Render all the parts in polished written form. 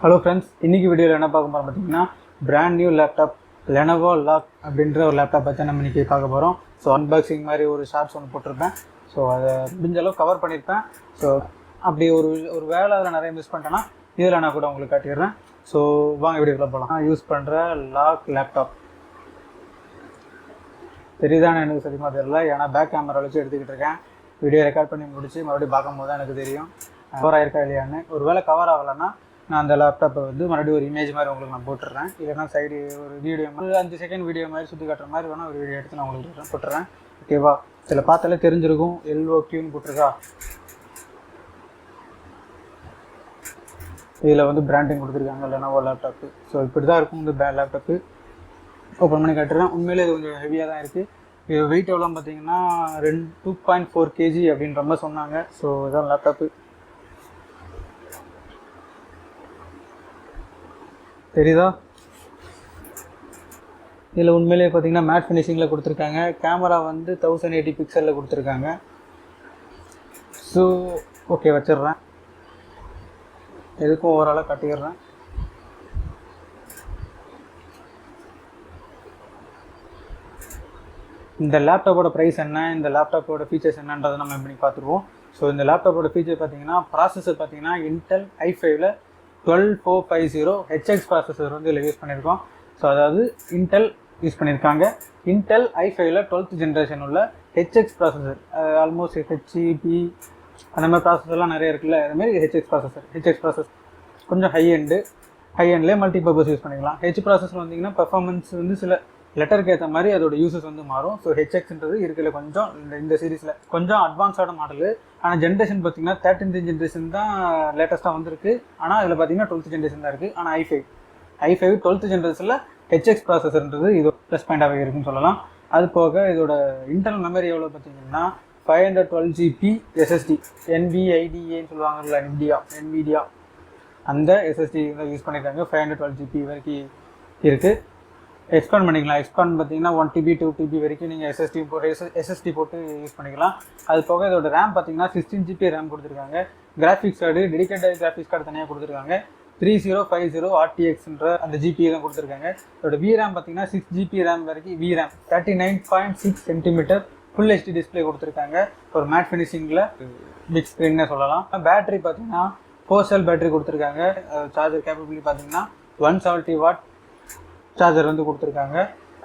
Hello friends, இன்றைக்கி வீடியோவில் என்ன பார்க்க போகிறோம் பார்த்தீங்கன்னா brand new laptop Lenovo LOQ அப்படின்ற ஒரு லேப்டாப் பற்றி நம்ம இன்றைக்கி பார்க்க போகிறோம். ஸோ அன்பாக்சிங் மாதிரி ஒரு ஷார்ட்ஸ் ஒன்று போட்டிருப்பேன். ஸோ அதை முடிஞ்ச அளவு கவர் பண்ணியிருப்பேன். ஸோ அப்படி ஒரு வேலை அதில் நிறைய மிஸ் பண்ணிட்டேன்னா இதில் நான் கூட உங்களுக்கு காட்டிடுறேன். ஸோ வாங்க வீடியோவில் போகலாம். நான் யூஸ் பண்ணுற லாக் லேப்டாப் தெரியுதானே எனக்கு சத்தியமாக தெரியல, ஏன்னா பேக் கேமரா வச்சு எடுத்துக்கிட்டு இருக்கேன். வீடியோ ரெக்கார்ட் பண்ணி முடிச்சு மறுபடியும் பார்க்கும்போது தான் எனக்கு தெரியும் கவர் ஆகிருக்கா இல்லையான்னு. ஒரு வேளை கவர் ஆகலைன்னா நான் அந்த லேப்டாப்பை மறுபடியும் ஒரு இமேஜ் மாதிரி உங்களுக்கு நான் போட்டுடுறேன். இல்லைனா சைடு ஒரு வீடியோ மாதிரி 5 செகண்ட் வீடியோ மாதிரி சுற்றி காட்டுற மாதிரி வேணால் ஒரு வீடியோ எடுத்து நான் உங்களுக்கு போட்டுறேன். ஓகேவா? இதில் பார்த்தாலே தெரிஞ்சிருக்கும் LOQன்னு போட்டிருக்கா. இதில் பிராண்டிங் கொடுத்துருக்காங்க லெனோவோ லேப்டாப்பு. ஸோ இப்படி தான் இருக்கும் இந்த லேப்டாப்பு. ஓப்பன் பண்ணி காட்டுறேன். உண்மையிலே இது கொஞ்சம் ஹெவியாக தான் இருக்குது. இது வெயிட் எவ்வளோன்னு பார்த்தீங்கன்னா 2.4 kg அப்படின்ற மாதிரி சொன்னாங்க. ஸோ இதான் லேப்டாப்பு. தெரியுதா? இதில் உண்மையிலே பார்த்தீங்கன்னா மேட் ஃபினிஷிங்கில் கொடுத்துருக்காங்க. கேமரா 1080 பிக்சலில் கொடுத்துருக்காங்க. ஸோ ஓகே, வச்சிடுறேன். எதுக்கும் ஓவராலாக காட்டிடுறேன். இந்த லேப்டாப்போட ப்ரைஸ் என்ன, இந்த லேப்டாப்போட ஃபீச்சர்ஸ் என்னன்றதை நம்ம எப்படி பார்த்துருவோம். ஸோ இந்த லேப்டாப்போட ஃபீச்சர் பார்த்தீங்கன்னா ப்ராசஸர் பார்த்தீங்கன்னா இன்டெல் i5ல 12450 HX ப்ராசஸர் இதில் யூஸ் பண்ணியிருக்கோம். ஸோ அதாவது இன்டெல் யூஸ் பண்ணியிருக்காங்க. இன்டெல் i5ல 12th ஜென்ரேஷன் உள்ள HX ப்ராசஸர். ஆல்மோஸ்ட் HEP அந்த மாதிரி ப்ராசஸர்லாம் நிறைய இருக்குல்ல, அதுமாரி HX ப்ராசஸர் கொஞ்சம் ஹை எண்ட்லேயே மல்டிபர்பஸ் யூஸ் பண்ணிக்கலாம். ப்ராசஸர் வந்தீங்கன்னா பர்ஃபார்மன்ஸ் சில லெட்டருக்கு ஏற்ற மாதிரி அதோட யூசஸ் மாறும். ஸோ HXன்றது இருக்கிற கொஞ்சம் இந்த சீரீஸில் கொஞ்சம் அட்வான்ஸான மாடலு. ஆனால் ஜென்ரேஷன் பார்த்தீங்கன்னா 13th ஜென்ரேஷன் தான் லேட்டஸ்ட்டாக வந்திருக்கு. ஆனால் இதில் பார்த்தீங்கன்னா 12th ஜென்ரேஷன் தான் இருக்குது. ஆனால் i5 12th ஜென்ரேஷனில் HX ப்ராசஸர்ன்றது இது ப்ளஸ் பாயிண்டாகவே இருக்குன்னு சொல்லலாம். அது போக இதோட இன்டர்னல் மெமரி எவ்வளோ பார்த்தீங்கன்னா 512GB SSD NVIDIAன்னு சொல்லுவாங்கல்ல, NVIDIA அந்த SSD யூஸ் பண்ணியிருக்காங்க. 512GB வரைக்கும் இருக்குது. எக்ஸ்பேண்ட் பண்ணிக்கலாம். எக்ஸ்பேண்ட் பார்த்தீங்கன்னா 1TB 2TB வரைக்கும் நீங்கள் SSD போட்டு யூஸ் பண்ணிக்கலாம். அது போக இதோட ரேம் பார்த்தீங்கன்னா 16GB ரேம் கொடுத்துருக்காங்க. Graphics card dedicated graphics card தனியாக கொடுத்துருக்காங்க. 3050 RTXன்ற அந்த GPU தான் கொடுத்துருக்காங்க. இதோட VRAM பார்த்தீங்கன்னா 6GB ரேம் வரைக்கும் VRAM 39.6 cm full HD display கொடுத்துருக்காங்க. ஒரு மேட் ஃபினிஷிங்கில் பிக் ஸ்க்ரீன்னே சொல்லலாம். பேட்டரி பார்த்தீங்கன்னா 4 செல் பேட்டரி கொடுத்துருக்காங்க. சார்ஜர் கேப்பபிலிட்டி பார்த்தீங்கன்னா 170 வாட் சார்ஜர் கொடுத்துருக்காங்க.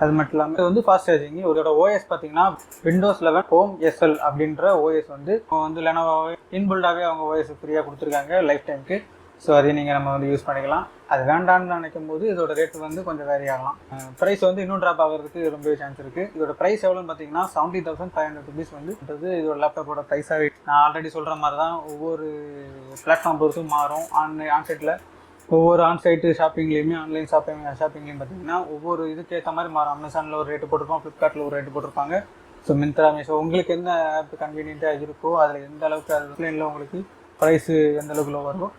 அது மட்டும் இல்லாமல் இது ஃபாஸ்ட் சார்ஜிங். இதோட OS பார்த்தீங்கன்னா Windows 11 Home SL அப்படின்ற OS லெனோவோ இன்பில்டாகவே அவங்க OS ஃப்ரீயாக கொடுத்துருக்காங்க லைஃப் டைமுக்கு. ஸோ அதையும் நீங்கள் நம்ம யூஸ் பண்ணிக்கலாம். அது வேண்டான்னு நினைக்கும் போது இதோட ரேட் கொஞ்சம் வேரி ஆகலாம். ப்ரைஸ் இன்னும் ட்ராப் ஆகிறதுக்கு ரொம்பவே சான்ஸ் இருக்குது. இதோட ப்ரைஸ் எவ்வளோன்னு பார்த்தீங்கன்னா 70,500 rupees இதோட லேப்டாப்போட ப்ரைஸாகவே. நான் ஆல்ரெடி சொல்கிற மாதிரி தான் ஒவ்வொரு பிளாட்ஃபார்ம் பொறுத்தும் மாறும். ஆன்சைட்டில் ஒவ்வொரு ஆன்சைட்டு ஷாப்பிங்லேயுமே ஆன்லைன் ஷாப்பிங்லேயும் பார்த்தீங்கன்னா ஒவ்வொரு இதுக்கு ஏற்ற மாதிரி மாறும். அமேசானில் ஒரு ரேட்டு போட்டிருப்பாங்க, ஃப்ளிப்கார்ட்டில் ஒரு ரேட்டு போட்டிருப்பாங்க. ஸோ மிந்த்ரா, மீஷோ உங்களுக்கு எந்த ஆப் கன்வீனியண்ட்டாக இருக்கோ அதில் எந்த அளவுக்கு அது ஆன்லைனில் உங்களுக்கு ப்ரைஸு எந்த அளவுக்கு லோ வருமோ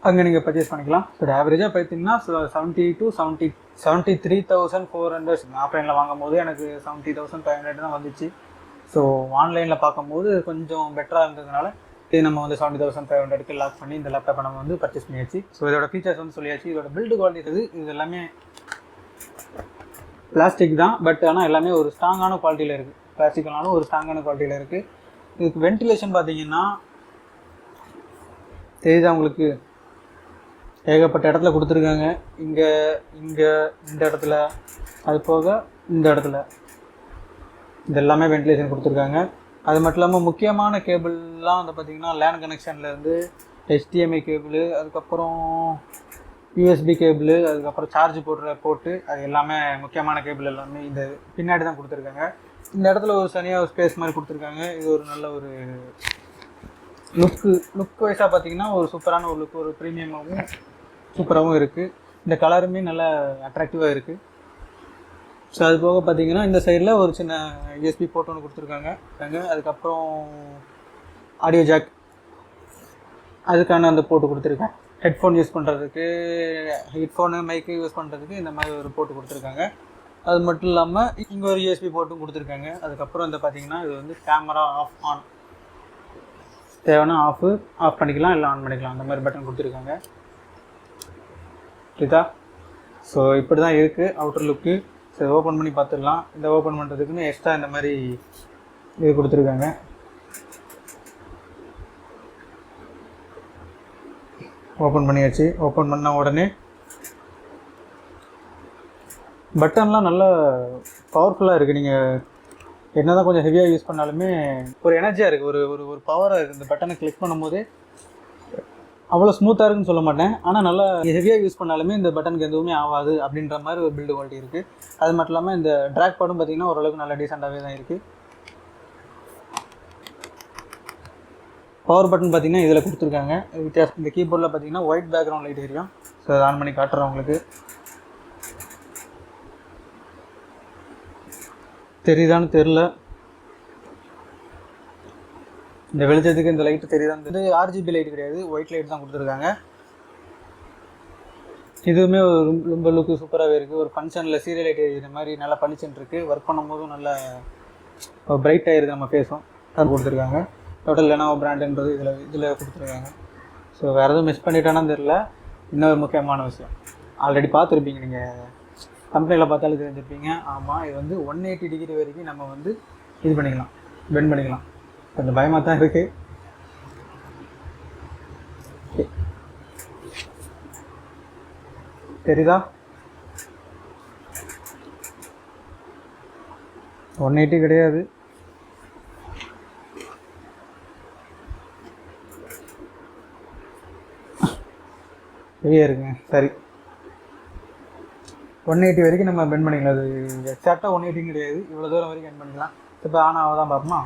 அங்கே நீங்கள் பர்ச்சேஸ் பண்ணிக்கலாம். பட் ஆவரேஜாக பார்த்தீங்கன்னா 70 to 73,400. ஆஃப்லைனில் வாங்கும் போது எனக்கு 70,500 தான் வந்துச்சு. ஸோ ஆன்லைனில் பார்க்கும்போது கொஞ்சம் பெட்டராக இருந்ததுனால இது நம்ம 70,500க்கு லாக் பண்ணி இந்த லேப்டாப்பை நம்ம பர்ச்சேஸ் பண்ணியாச்சு. ஸோ இதோட ஃபீச்சர்ஸ் சொல்லியாச்சு. இதோட பில்டு குவாலிட்டி இது எல்லாமே பிளாஸ்டிக் தான். பட் ஆனால் எல்லாமே ஒரு ஸ்ட்ராங்கான குவாலிட்டியில் இருக்குது. பிளாஸ்டிக்னாலும் ஒரு ஸ்ட்ராங்கான குவாலிட்டியில் இருக்குது. இதுக்கு வென்டிலேஷன் பார்த்தீங்கன்னா தெரியுதா உங்களுக்கு, ஏகப்பட்ட இடத்துல கொடுத்துருக்காங்க. இங்கே இந்த இடத்துல, அது போக இந்த இடத்துல இது எல்லாமே வென்டிலேஷன் கொடுத்துருக்காங்க. அது மட்டும் இல்லாமல் முக்கியமான கேபிள்லாம் பார்த்தீங்கன்னா லேன் கனெக்ஷன்லேருந்து HDMI கேபிள், அதுக்கப்புறம் USB கேபிள், அதுக்கப்புறம் சார்ஜ் போட்டு அது எல்லாமே முக்கியமான கேபிள் எல்லாமே இந்த பின்னாடி தான் கொடுத்துருக்காங்க. இந்த இடத்துல ஒரு தனியாக ஒரு ஸ்பேஸ் மாதிரி கொடுத்துருக்காங்க. இது ஒரு நல்ல ஒரு லுக் வைஸாக பார்த்தீங்கன்னா ஒரு சூப்பரான ஒரு லுக், ஒரு ப்ரீமியமாகவும் சூப்பராகவும் இருக்குது. இந்த கலருமே நல்லா அட்ராக்டிவாக இருக்குது. ஸோ அது போக பார்த்தீங்கன்னா இந்த சைடில் ஒரு சின்ன USB போர்ட் ஒன்று கொடுத்துருக்காங்க. அதுக்கப்புறம் ஆடியோ ஜாக் அதுக்கான அந்த போர்ட்டு கொடுத்துருக்கேன். ஹெட்ஃபோன் யூஸ் பண்ணுறதுக்கு, மைக்கு யூஸ் பண்ணுறதுக்கு இந்த மாதிரி ஒரு போர்ட்டு கொடுத்துருக்காங்க. அது மட்டும் இல்லாமல் இங்கே ஒரு USB போர்ட்டும் கொடுத்துருக்காங்க. அதுக்கப்புறம் பார்த்தீங்கன்னா இது கேமரா ஆன் தேவைன்னா ஆஃப் பண்ணிக்கலாம், இல்லை ஆன் பண்ணிக்கலாம். அந்த மாதிரி பட்டன் கொடுத்துருக்காங்க. புரியுதா? ஸோ இப்படி தான் இருக்குது அவுட்டர் லுக்கு. சரி, ஓப்பன் பண்ணி பார்த்துடலாம். இந்த ஓப்பன் பண்ணுறதுக்குன்னு எக்ஸ்ட்ரா இந்த மாதிரி இது கொடுத்துருக்காங்க. ஓப்பன் பண்ணியாச்சு. ஓப்பன் பண்ண உடனே பட்டன்லாம் நல்லா பவர்ஃபுல்லாக இருக்குது. நீங்கள் என்ன தான் கொஞ்சம் ஹெவியாக யூஸ் பண்ணாலுமே ஒரு எனர்ஜியாக இருக்குது, ஒரு ஒரு ஒரு பவராக இருக்குது. இந்த பட்டனை கிளிக் பண்ணும்போது அவ்வளோ ஸ்மூத்தாக இருக்குன்னு சொல்ல மாட்டேன், ஆனால் நல்லா ஹெவியாக யூஸ் பண்ணாலுமே இந்த பட்டனுக்கு எதுவுமே ஆகாது அப்படின்ற மாதிரி ஒரு பில்டு குவாலிட்டி இருக்குது. அது மட்டும் இல்லாமல் இந்த ட்ராக் பேடும் பார்த்திங்கன்னா ஓரளவுக்கு நல்லா டீசெண்டாகவே தான் இருக்குது. பவர் பட்டன் பார்த்திங்கன்னா இதில் கொடுத்துருக்காங்க. வித்தியாசம் இந்த கீபோர்டில் பார்த்திங்கன்னா ஒயிட் பேக்ரவுண்ட் லைட் எரியும். ஸோ அதை ஆன் பண்ணி காட்டுறேன் உங்களுக்கு. தெரியுதான்னு தெரில, இந்த வெளிச்சத்துக்கு இந்த லைட்டு தெரியுதான்னு தெரியுது. ஆர்ஜிபி லைட் கிடையாது, ஒயிட் லைட் தான் கொடுத்துருக்காங்க. இதுவுமே ரொம்ப லுக்கு சூப்பராகவே இருக்குது. ஒரு ஃபங்க்ஷனில் சீரியல் லைட் இந்த மாதிரி நல்லா பளிச்சுன்னு இருக்குது. ஒர்க் பண்ணும்போதும் நல்லா பிரைட்டாக இருக்குது நம்ம ஃபேஸும். அது கொடுத்துருக்காங்க. டோட்டல் லெனோவோ பிராண்டுன்றது இதில் கொடுத்துருக்காங்க. ஸோ வேறு எதுவும் மிஸ் பண்ணிட்டானு தெரில. இன்னொரு முக்கியமான விஷயம் ஆல்ரெடி பார்த்துருப்பீங்க, நீங்கள் கம்பெனியில் பார்த்தாலும் தெரிஞ்சிருப்பீங்க. ஆமாம், இது வந்து 180 டிகிரி வரைக்கும் நம்ம வந்து இது பண்ணிக்கலாம், பெண்ட் பண்ணிக்கலாம். கொஞ்சம் பயமாக தான் இருக்குது. தெரியுதா? 180 கிடையாது, ஹெவியாக இருக்குங்க. சரி, 180 வரைக்கும் நம்ம பெண்ட் பண்ணிக்கலாம். அது எக்ஸாக்டாக 180 கிடையாது, இவ்வளோ தூரம் வரைக்கும் பெண்ட் பண்ணிக்கலாம். இப்போ ஆன் ஆகாதான் பார்ப்போமா?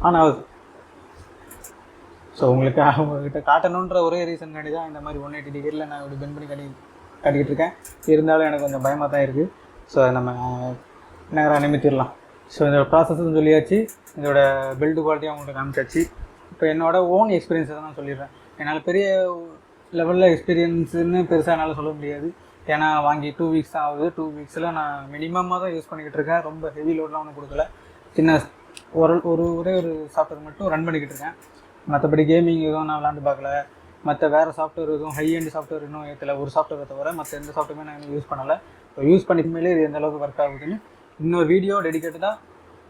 ஆன் ஆகுது. ஸோ உங்கள்கிட்ட காட்டணுன்ற ஒரே ரீசன்காண்டி தான் இந்த மாதிரி 180 டிகிரியில் நான் இப்படி பெண்ட் பண்ணி காட்டிக்கிட்டு இருக்கேன். இருந்தாலும் எனக்கு கொஞ்சம் பயமாக தான் இருக்குது. ஸோ அதை நம்ம நேராக நிமித்திடலாம். ஸோ இதோட ப்ராசஸும் சொல்லியாச்சு, இதோட பில்டு குவாலிட்டியும் அவங்கள்ட்ட காமிச்சாச்சு. இப்போ என்னோடய ஓன் எக்ஸ்பீரியன்ஸை தான் நான் சொல்லிடுறேன். என்னால் பெரிய லெவலில் எக்ஸ்பீரியன்ஸுன்னு பெருசாக என்னால் சொல்ல முடியாது. ஏன்னா வாங்கி 2 வீக்ஸ் தான் ஆகுது. 2 வீக்ஸில் நான் மினிமமாக தான் யூஸ் பண்ணிக்கிட்டு இருக்கேன். ரொம்ப ஹெவி லோட்லாம் ஒன்றும் கொடுக்கல. சின்ன ஒரே ஒரு சாஃப்ட்வேர் மட்டும் ரன் பண்ணிக்கிட்டு இருக்கேன். மற்றபடி கேமிங் எதுவும் நான் விளாண்டு பார்க்கல. மற்ற வேறு சாஃப்ட்வேர் எதுவும் ஹை எண்ட் சாஃப்ட்வேர் இன்னும் ஏற்றலை. ஒரு சாஃப்ட்வேரை தவிர மற்ற எந்த சாஃப்ட்வேருமே நான் இன்னும் யூஸ் பண்ணலை. ஸோ யூஸ் பண்ணிக்கு மேலே இது எந்த அளவுக்கு ஒர்க் ஆகுதுன்னு இன்னொரு வீடியோ டெடிக்கேட்டடாக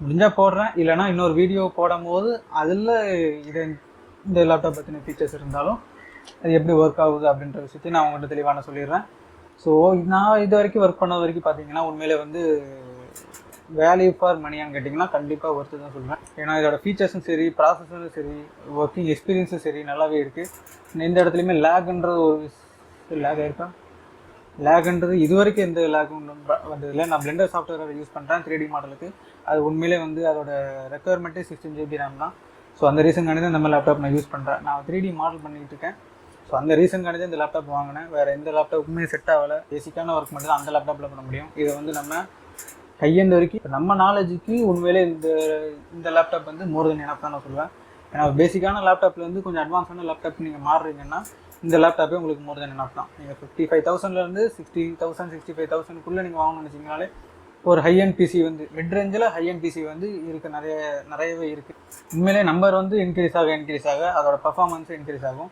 முடிஞ்சால் போடுறேன். இல்லைனா இன்னொரு வீடியோ போடும் போது அதில் இந்த லேப்டாப் பற்றின ஃபீச்சர்ஸ் இருந்தாலும் அது எப்படி ஒர்க் ஆகுது அப்படின்ற விஷயத்தையும் நான் உங்கள்கிட்ட தெளிவான சொல்லிடுறேன். ஸோ நான் இது வரைக்கும் ஒர்க் பண்ணது வரைக்கும் பார்த்தீங்கன்னா உண்மையிலே வந்து வேல்யூ ஃபார் மணியான்னு கேட்டிங்கன்னா கண்டிப்பாக ஒர்த்து தான் சொல்லுவேன். ஏன்னா இதோட ஃபீச்சர்ஸும் சரி, ப்ராசஸரும் சரி, ஒர்க்கிங் எக்ஸ்பீரியன்ஸும் சரி நல்லாவே இருக்குது. எந்த இடத்துலையுமே லேக்ன்றது ஒரு லேக் இருக்கா? லேக்ன்றது இது வரைக்கும் எந்த லேக்கும் வந்ததில்லை. நான் பிளெண்டர் சாஃப்ட்வேரை யூஸ் பண்ணுறேன் 3D மாடலுக்கு. அது உண்மையிலே வந்து அதோட ரெக்குயர்மெண்ட்டே 16 GB RAM தான். ஸோ அந்த ரீசன்காண்டி தான் இந்த லேப்டாப் நான் யூஸ் பண்ணுறேன். நான் 3D மாடல் பண்ணிகிட்டு இருக்கேன். ஸோ அந்த ரீசன்காண்டி தான் இந்த லேப்டாப் வாங்கினேன். வேறு எந்த லேப்டாப்புமே செட் ஆகலை. பேசிக்கான ஒர்க் மட்டும் தான் அந்த லேப்டாப்பில் பண்ண முடியும். இதை வந்து நம்ம ஹையெண்ட் வரைக்கும் நம்ம நாலேஜுக்கு உண்மையிலே இந்த லேப்டாப் வந்து மோர் தென் எனஃப் தான் நான் சொல்லுவேன். ஏன்னா பேசிக்கான லேப்டாப்பில் வந்து கொஞ்சம் அட்வான்ஸான லேப்டாப் நீங்கள் மாறுறீங்கன்னா இந்த லேப்டாப்பே உங்களுக்கு மோர் தென் எனஃப் தான். நீங்கள் 55,000 60,000 65,000 நீங்கள் வாங்கணும்னு நினச்சிங்கனாலே ஒரு ஹை அண்ட் பிசி வந்து மிட் ரேஞ்சில் ஹை அண்ட் பிசி வந்து இருக்குது, நிறையவே இருக்குது. உண்மையிலே நம்பர் வந்து இன்க்ரீஸ் ஆக அதோட பர்ஃபார்மன்ஸும் இன்க்ரீஸ் ஆகும்.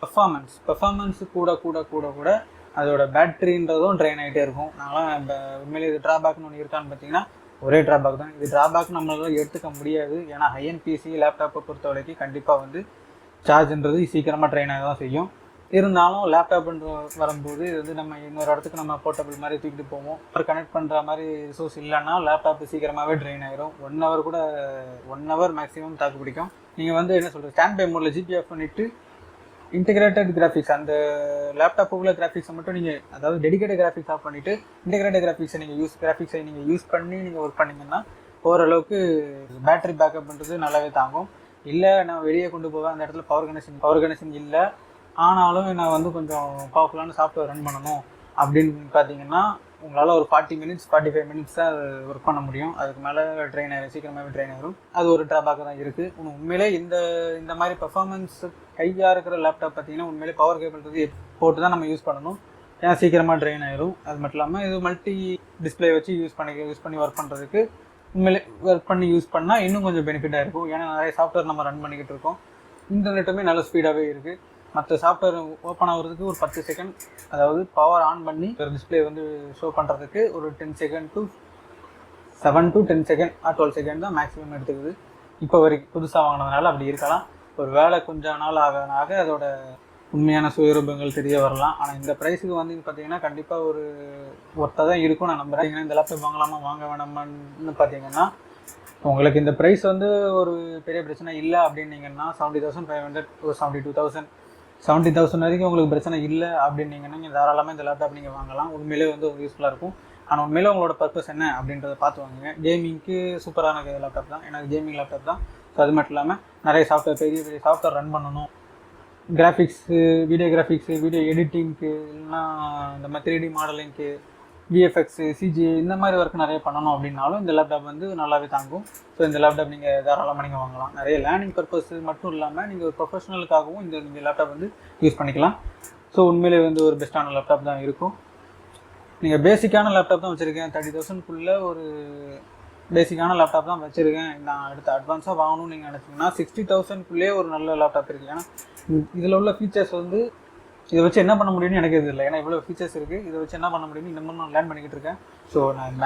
பர்ஃபார்மன்ஸு கூட அதோட பேட்டரின்றதும் ட்ரெயின் ஆகிட்டே இருக்கும். நாங்களாம் இப்போ உண்மையிலே இது ட்ராபேக்னு ஒன்று இருக்கான்னு பார்த்தீங்கன்னா ஒரே ட்ராபேக் தான். இது ட்ராபேக் நம்மளால எடுத்துக்க முடியாது. ஏன்னா ஹை அண்ட் பிசி லேப்டாப்பை பொறுத்த வரைக்கும் கண்டிப்பாக வந்து சார்ஜ்ன்றது சீக்கிரமாக ட்ரெயின் ஆக தான் செய்யும். இருந்தாலும் லேப்டாப்ன்ற வரும்போது இது வந்து நம்ம இன்னொரு இடத்துக்கு நம்ம போர்ட்டபிள் மாதிரி தூக்கிட்டு போவோம். ஒரு கனெக்ட் பண்ணுற மாதிரி ரிசோர்ஸ் இல்லைன்னா லேப்டாப் சீக்கிரமாகவே ட்ரெயின் ஆகிரும். 1 hour மேக்ஸிமம் தாக்கு பிடிக்கும். நீங்கள் வந்து என்ன சொல்கிறது, ஸ்டாண்ட் பை மோடில் ஜிபி ஆஃப் பண்ணிவிட்டு இன்டெகிரேட்டட் கிராஃபிக்ஸ் அந்த லேப்டாப்புக்குள்ள கிராஃபிக்ஸை மட்டும் நீங்கள், அதாவது டெடிகேட்டட் கிராஃபிக்ஸ் ஆஃப் பண்ணிவிட்டு இன்டெகிரேட்டட் கிராஃபிக்ஸை நீங்கள் யூஸ் பண்ணி நீங்கள் ஒர்க் பண்ணிங்கன்னா ஓரளவுக்கு பேட்டரி பேக்கப்ன்றது நல்லாவே தாங்கும். இல்லை நான் வெளியே கொண்டு போவேன், அந்த இடத்துல பவர் கனெக்ஷன் இல்லை, ஆனாலும் நான் வந்து கொஞ்சம் பவர்ஃபுல்லான சாஃப்ட்வேர் ரன் பண்ணணும் அப்படின்னு பார்த்தீங்கன்னா உங்களால் ஒரு 45 மினிட்ஸ் தான் ஒர்க் பண்ண முடியும். அதுக்கு மேலே சீக்கிரமாகவே ட்ரெயின் ஆகிரும். அது ஒரு ட்ராபேக்காக தான் இருக்குது. உண்மையிலே இந்த மாதிரி பர்ஃபார்மன்ஸ் ஹையாக இருக்கிற லேப்டாப் பார்த்தீங்கன்னா உண்மையிலே பவர் கேபிள் போட்டு தான் நம்ம யூஸ் பண்ணணும். ஏன்னா சீக்கிரமாக ட்ரெயின் ஆகிரும். அது மட்டும் இல்லாமல் இது மல்டி டிஸ்பிளே வச்சு யூஸ் பண்ணி ஒர்க் பண்ணுறதுக்கு உண்மையிலே ஒர்க் பண்ணி யூஸ் பண்ணால் இன்னும் கொஞ்சம் பெனிஃபிட்டாக இருக்கும். ஏன்னா நிறைய சாஃப்ட்வேர் நம்ம ரன் பண்ணிக்கிட்டு இருக்கோம். இன்டர்நெட்டுமே நல்ல ஸ்பீடாகவே இருக்குது. மற்ற சாஃப்ட்வேர் ஓப்பன் ஆகுறதுக்கு ஒரு 10 செகண்ட், அதாவது பவர் ஆன் பண்ணி ஒரு டிஸ்பிளே வந்து ஷோ பண்ணுறதுக்கு ஒரு 10 second to 7 to 10 second 12 second தான் மேக்ஸிமம் எடுத்துக்குது. இப்போ வரைக்கும் புதுசாக வாங்கினதுனால அப்படி இருக்கலாம். ஒரு வேலை கொஞ்சம் நாள் ஆக அதோட உண்மையான சுயரூபங்கள் தெரிய வரலாம். ஆனால் இந்த ப்ரைஸுக்கு வந்து பார்த்தீங்கன்னா கண்டிப்பாக ஒரு ஒர்த்தாக தான் இருக்கும் நான் நம்புகிறேன். இந்த லேப்டாப் வாங்கலாமா வாங்க வேணாமான்னு பார்த்தீங்கன்னா, உங்களுக்கு இந்த ப்ரைஸ் வந்து ஒரு பெரிய பிரச்சனை இல்லை அப்படின்னீங்கன்னா 70,500 ஒரு 72,000 வரைக்கும் உங்களுக்கு பிரச்சனை இல்லை அப்படின்னீங்கன்னா நீங்கள் தாராளமாக இந்த லேப்டாப் நீங்கள் வாங்கலாம். உண்மையிலே வந்து ஒரு யூஸ்ஃபுல்லாக இருக்கும். ஆனால் உண்மையிலே உங்களோட பர்பஸ் என்ன அப்படின்றத பார்த்து வாங்குங்க. கேமிங்க்கு சூப்பரான லேப்டாப் தான், எனக்கு கேமிங் லேப்டாப் தான். ஸோ அது மட்டும் இல்லாமல் நிறைய சாஃப்ட்வேர், பெரிய பெரிய சாஃப்ட்வேர் ரன் பண்ணணும், கிராஃபிக்ஸு, வீடியோ எடிட்டிங்க்கு, இல்லைன்னா இந்த மாதிரி 3D மாடலிங்க்கு, விஎஃப்எக்ஸு, சிஜி இந்த மாதிரி ஒர்க் நிறைய பண்ணணும் அப்படின்னாலும் இந்த லேப்டாப் வந்து நல்லாவே தாங்கும். ஸோ இந்த லேப்டாப் நீங்கள் தாராளமாக நீங்கள் வாங்கலாம். நிறைய லேர்னிங் பர்பஸ் மட்டும் இல்லாமல் நீங்கள் ஒரு ப்ரொஃபஷனலுக்காகவும் இந்த லேப்டாப் வந்து யூஸ் பண்ணிக்கலாம். ஸோ உண்மையிலே வந்து ஒரு பெஸ்ட்டான லேப்டாப் தான் இருக்கும். நீங்கள் பேசிக்கான லேப்டாப் தான் வச்சுருக்கேன், 30,000க்குள்ளே ஒரு பேசிக்கான லேப்டாப் தான் வச்சுருக்கேன், நான் அடுத்து அட்வான்ஸாக வாங்கணும்னு நீங்கள் நினச்சிங்கன்னா 60,000க்குள்ளே ஒரு நல்ல லேப்டாப் இருக்குது. ஏன்னா இதில் உள்ள ஃபீச்சர்ஸ் வந்து இதை வச்சு என்ன பண்ண முடியும்னு எனக்கு இது இல்லை. ஏன்னா இவ்வளோ ஃபீச்சர்ஸ் இருக்குது, இதை வச்சு என்ன பண்ண முடியும்னு இன்னமும் நான் லேர்ன் பண்ணிக்கிட்டு இருக்கேன். ஸோ நான்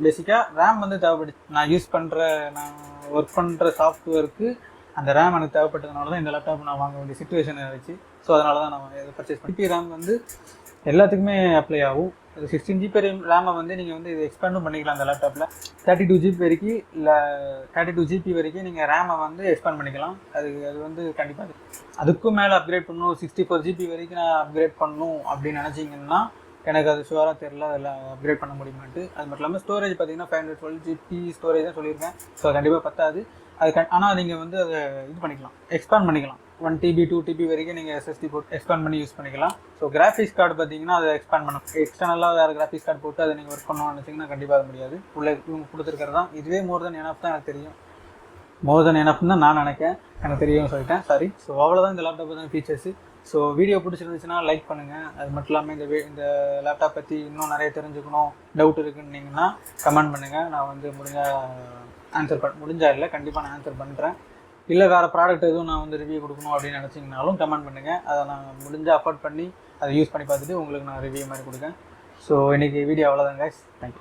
பேசிக்காக ரேம் வந்து தேவைப்படுது. நான் ஒர்க் பண்ணுற சாஃப்ட்வேருக்கு அந்த ரேம் எனக்கு தேவைப்பட்டதுனால தான் இந்த லேப்டாப் நான் வாங்க வேண்டிய சிச்சுவேஷனை வச்சு. ஸோ அதனால தான் நான் இதை பர்ச்சேஸ் பண்ணி. ரேம் வந்து எல்லாத்துக்குமே அப்ளை ஆகும். அது 16 GB ரேமை வந்து நீங்கள் வந்து இதை எக்ஸ்பேண்டும் பண்ணிக்கலாம். அந்த லேப்டாப்பில் 32 GB வரைக்கும், இல்லை 32 GB வரைக்கும் நீங்கள் ரேமை வந்து எக்ஸ்பேண்ட் பண்ணிக்கலாம். அது வந்து கண்டிப்பாக அதுக்கும் மேலே அப்கிரேட் பண்ணணும், 64 GB வரைக்கும் நான் அப்கிரேட் பண்ணணும் அப்படின்னு நினச்சிங்கன்னா எனக்கு அது ஷுவராக தெரியல, அதில் அப்கிரேட் பண்ண முடியுமான்ட்டு. அது மட்டும் இல்லாமல் ஸ்டோரேஜ் பார்த்தீங்கன்னா 512 GB ஸ்டோரேஜ் தான் சொல்லியிருக்கேன். ஸோ கண்டிப்பாக பத்தாது அது. ஆனால் நீங்கள் வந்து அதை இது பண்ணிக்கலாம், எக்ஸ்பேண்ட் பண்ணிக்கலாம். 1 TB 2 TB வரைக்கும் நீங்கள் SSD போட்டு எக்ஸ்பேண்ட் பண்ணி யூஸ் பண்ணிக்கலாம். ஸோ கிராஃபிக்ஸ் கார்டு பார்த்தீங்கன்னா அதை எக்ஸ்பேண்ட் பண்ணணும். எக்ஸ்டர்னலாக வேறு கிராஃபிக்ஸ் கார்டு போட்டு அதை நீங்கள் ஒர்க் பண்ணணும்னு நினச்சிங்கன்னா கண்டிப்பாக அது முடியாது. உள்ளே இவங்க கொடுத்துருக்கிறது தான் இதுவே மோர் தென் எனஃப் தான் எனக்கு தெரியும். மோர் தென் எனஃப்னு தான் நான் நினைக்கிறேன், எனக்கு தெரியும் சொல்லிட்டேன், சாரி. ஸோ அவ்வளோதான் இந்த லேப்டாப் தான் ஃபீச்சர்ஸு. ஸோ வீடியோ பிடிச்சிருந்துச்சுன்னா லைக் பண்ணுங்கள். அது மட்டும் இல்லாமல் இந்த லேப்டாப் பற்றி இன்னும் நிறைய தெரிஞ்சுக்கணும், டவுட் இருக்குன்னீங்கன்னா கமெண்ட் பண்ணுங்கள். நான் வந்து முடிஞ்சா இல்லை, கண்டிப்பாக நான் ஆன்சர் பண்ணுறேன். இல்லை வேறு ப்ராடக்ட் எதுவும் நான் வந்து ரிவ்யூ கொடுக்கணும் அப்படின்னு நினச்சிங்கனாலும் கமெண்ட் பண்ணுங்கள். அதை நான் முடிஞ்சால் அஃபோர்ட் பண்ணி அதை யூஸ் பண்ணி பார்த்துட்டு உங்களுக்கு நான் ரிவ்யூ மாதிரி கொடுக்கேன். ஸோ இன்றைக்கி வீடியோ அவ்வளோதான் கைஸ். தேங்க்யூ.